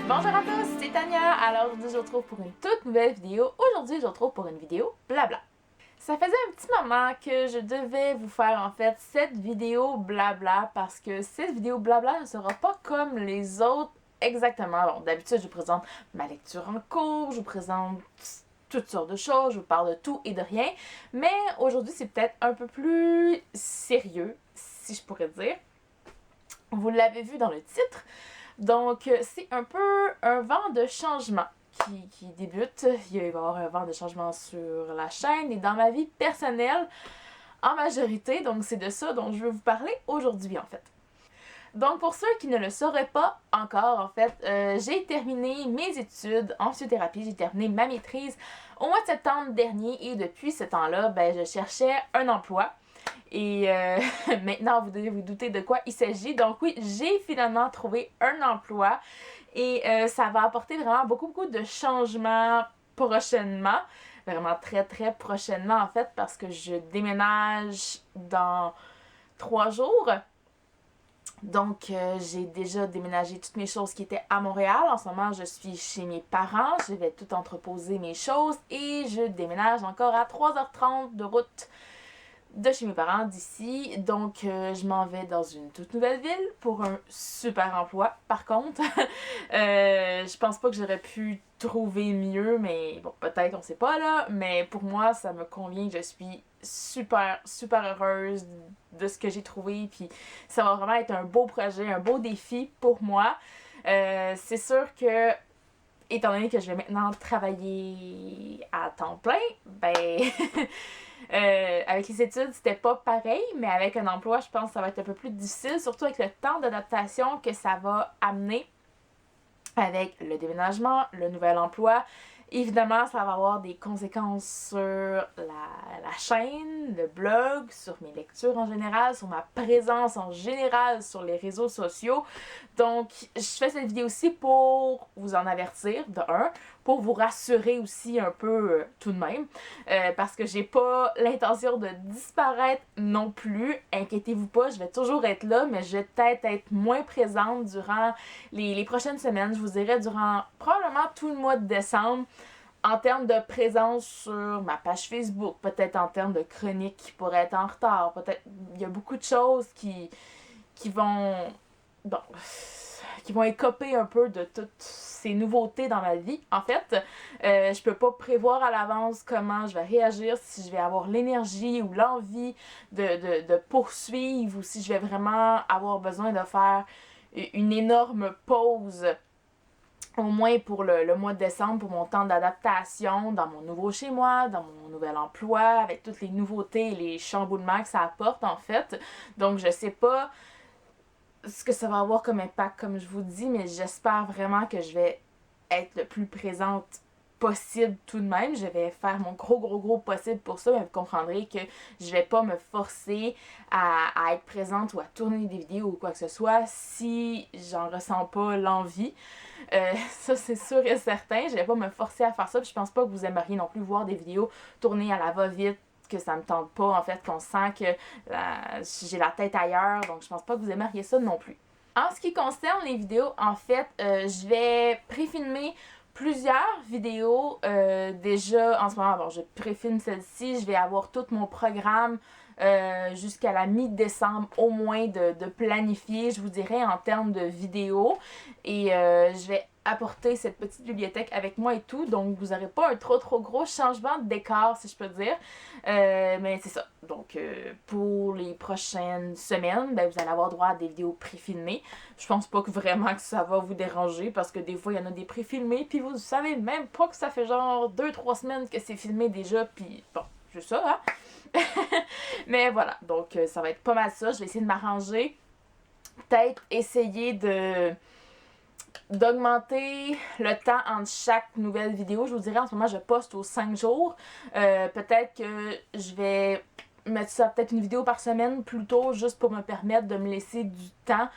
Bonjour à tous, c'est Tania. Alors aujourd'hui je vous retrouve pour une toute nouvelle vidéo. Aujourd'hui je vous retrouve pour une vidéo blabla. Ça faisait un petit moment que je devais vous faire en fait cette vidéo blabla parce que cette vidéo blabla ne sera pas comme les autres exactement. Bon, d'habitude je vous présente ma lecture en cours, je vous présente toutes sortes de choses, je vous parle de tout et de rien. Mais aujourd'hui c'est peut-être un peu plus sérieux, si je pourrais dire. Vous l'avez vu dans le titre. Donc, c'est un peu un vent de changement qui débute. Il va y avoir un vent de changement sur la chaîne et dans ma vie personnelle en majorité. Donc, c'est de ça dont je veux vous parler aujourd'hui, en fait. Donc, pour ceux qui ne le sauraient pas encore, en fait, j'ai terminé mes études en physiothérapie. J'ai terminé ma maîtrise au mois de septembre dernier et depuis ce temps-là, je cherchais un emploi. Et maintenant, vous devez vous douter de quoi il s'agit. Donc oui, j'ai finalement trouvé un emploi et ça va apporter vraiment beaucoup de changements prochainement. Vraiment très prochainement en fait parce que je déménage dans 3 jours. Donc, j'ai déjà déménagé toutes mes choses qui étaient à Montréal. En ce moment, je suis chez mes parents. Je vais tout entreposer mes choses et je déménage encore à 3h30 de route de chez mes parents d'ici. Donc, je m'en vais dans une toute nouvelle ville pour un super emploi. Par contre, je pense pas que j'aurais pu trouver mieux, mais bon, peut-être, on sait pas là. Mais pour moi, ça me convient. Je suis super heureuse de ce que j'ai trouvé. Puis, ça va vraiment être un beau projet, un beau défi pour moi. C'est sûr que étant donné que je vais maintenant travailler à temps plein, avec les études, c'était pas pareil, mais avec un emploi, je pense que ça va être un peu plus difficile, surtout avec le temps d'adaptation que ça va amener avec le déménagement, le nouvel emploi. Évidemment, ça va avoir des conséquences sur la chaîne, le blog, sur mes lectures en général, sur ma présence en général sur les réseaux sociaux. Donc, je fais cette vidéo aussi pour vous en avertir, de un, pour vous rassurer aussi un peu tout de même, parce que j'ai pas l'intention de disparaître non plus. Inquiétez-vous pas, je vais toujours être là, mais je vais peut-être être moins présente durant les prochaines semaines. Je vous dirais durant probablement tout le mois de décembre. En termes de présence sur ma page Facebook, peut-être en termes de chroniques qui pourraient être en retard, peut-être il y a beaucoup de choses qui vont qui vont écoper un peu de toutes ces nouveautés dans ma vie. En fait, je peux pas prévoir à l'avance comment je vais réagir, si je vais avoir l'énergie ou l'envie de poursuivre ou si je vais vraiment avoir besoin de faire une énorme pause au moins pour le mois de décembre, pour mon temps d'adaptation dans mon nouveau chez moi, dans mon nouvel emploi, avec toutes les nouveautés et les chamboulements que ça apporte en fait. Donc je sais pas ce que ça va avoir comme impact comme je vous dis, mais j'espère vraiment que je vais être le plus présente possible tout de même. Je vais faire mon gros possible pour ça, mais vous comprendrez que je vais pas me forcer à être présente ou à tourner des vidéos ou quoi que ce soit si j'en ressens pas l'envie. Ça c'est sûr et certain, je vais pas me forcer à faire ça, puis je pense pas que vous aimeriez non plus voir des vidéos tournées à la va-vite, que ça me tente pas, en fait, qu'on sent que j'ai la tête ailleurs, donc je pense pas que vous aimeriez ça non plus. En ce qui concerne les vidéos, en fait, je vais pré-filmer plusieurs vidéos déjà en ce moment. Bon, je préfilme celle-ci, je vais avoir tout mon programme jusqu'à la mi-décembre au moins de planifier, je vous dirais, en termes de vidéos. Et je vais apporter cette petite bibliothèque avec moi et tout, donc vous n'aurez pas un trop gros changement de décor, si je peux dire. Mais c'est ça. Donc, pour les prochaines semaines, vous allez avoir droit à des vidéos pré-filmées. Je pense pas que vraiment que ça va vous déranger, parce que des fois, il y en a des pré-filmés, puis vous savez même pas que ça fait genre 2-3 semaines que c'est filmé déjà, puis bon, c'est ça, hein? Mais voilà, donc ça va être pas mal ça. Je vais essayer de m'arranger. Peut-être essayer d'augmenter le temps entre chaque nouvelle vidéo. Je vous dirais, en ce moment, je poste aux 5 jours. Peut-être que je vais mettre ça, peut-être une vidéo par semaine plutôt, juste pour me permettre de me laisser du temps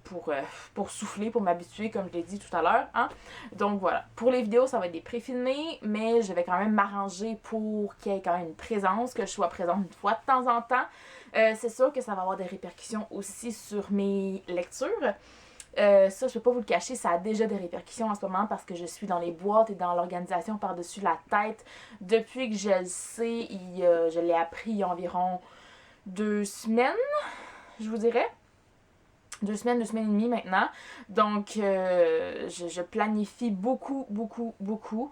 pour souffler, pour m'habituer, comme je l'ai dit tout à l'heure. Hein? Donc voilà, pour les vidéos, ça va être des pré-filmés, mais je vais quand même m'arranger pour qu'il y ait quand même une présence, que je sois présente une fois de temps en temps. C'est sûr que ça va avoir des répercussions aussi sur mes lectures. Ça, je peux pas vous le cacher, ça a déjà des répercussions en ce moment parce que je suis dans les boîtes et dans l'organisation par-dessus la tête. Depuis que je le sais, je l'ai appris il y a environ 2 semaines, je vous dirais. 2 semaines, 2 semaines et demie maintenant. Donc, je planifie beaucoup, beaucoup, beaucoup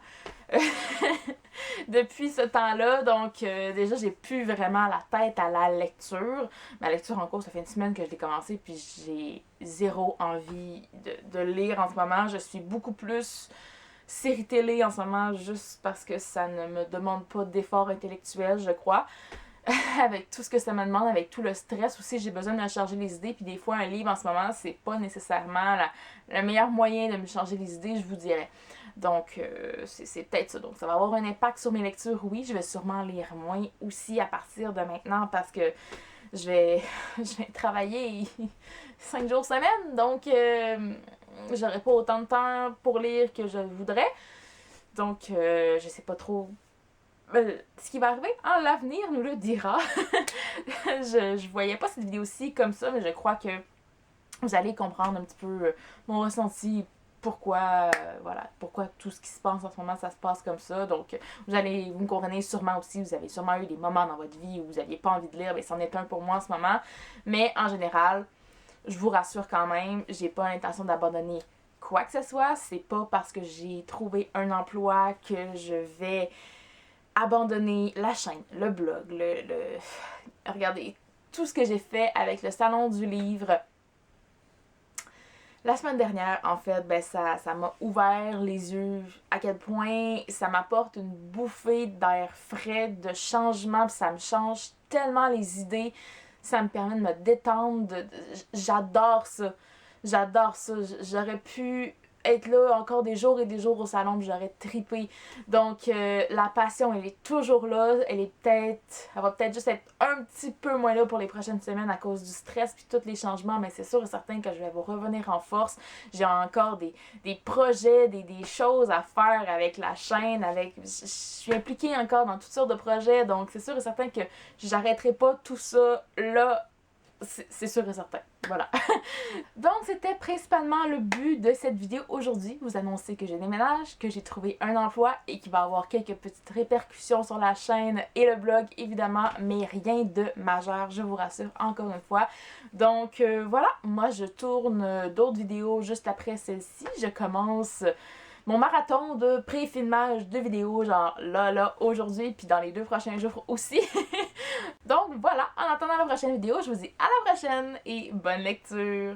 depuis ce temps-là. Donc, déjà, j'ai plus vraiment la tête à la lecture. Ma lecture en cours, ça fait une semaine que je l'ai commencé, puis j'ai zéro envie de lire en ce moment. Je suis beaucoup plus série télé en ce moment, juste parce que ça ne me demande pas d'effort intellectuel, je crois. Avec tout ce que ça me demande, avec tout le stress aussi, j'ai besoin de me charger les idées. Puis des fois, un livre en ce moment, c'est pas nécessairement le meilleur moyen de me changer les idées, je vous dirais. Donc, c'est peut-être ça. Donc, ça va avoir un impact sur mes lectures, oui. Je vais sûrement lire moins aussi à partir de maintenant parce que je vais travailler 5 jours semaine. Donc, j'aurai pas autant de temps pour lire que je voudrais. Donc, je sais pas trop ce qui va arriver, hein, l'avenir nous le dira. je voyais pas cette vidéo-ci comme ça, mais je crois que vous allez comprendre un petit peu mon ressenti, pourquoi, voilà, pourquoi tout ce qui se passe en ce moment, ça se passe comme ça. Donc, vous me comprenez sûrement aussi, vous avez sûrement eu des moments dans votre vie où vous n'aviez pas envie de lire, mais c'en est un pour moi en ce moment. Mais en général, je vous rassure quand même, j'ai pas l'intention d'abandonner quoi que ce soit. C'est pas parce que j'ai trouvé un emploi que je vais abandonner la chaîne, le blog, regardez, tout ce que j'ai fait avec le salon du livre. La semaine dernière, en fait, ben ça m'a ouvert les yeux à quel point ça m'apporte une bouffée d'air frais, de changement, puis ça me change tellement les idées, ça me permet de me détendre, j'adore ça. J'adore ça. J'aurais pu être là encore des jours et des jours au salon, puis j'aurais trippé. Donc, la passion, elle est toujours là. Elle va peut-être juste être un petit peu moins là pour les prochaines semaines à cause du stress puis tous les changements, mais c'est sûr et certain que je vais vous revenir en force. J'ai encore des projets, des choses à faire avec la chaîne, je suis impliquée encore dans toutes sortes de projets, donc c'est sûr et certain que j'arrêterai pas tout ça là. C'est sûr et certain. Voilà. Donc, c'était principalement le but de cette vidéo aujourd'hui. Vous annoncer que je déménage, que j'ai trouvé un emploi et qu'il va y avoir quelques petites répercussions sur la chaîne et le blog, évidemment, mais rien de majeur, je vous rassure encore une fois. Donc, voilà. Moi, je tourne d'autres vidéos juste après celle-ci. Je commence mon marathon de pré-filmage de vidéos, genre là, aujourd'hui, puis dans les 2 prochains jours aussi. Donc voilà, en attendant la prochaine vidéo, je vous dis à la prochaine et bonne lecture!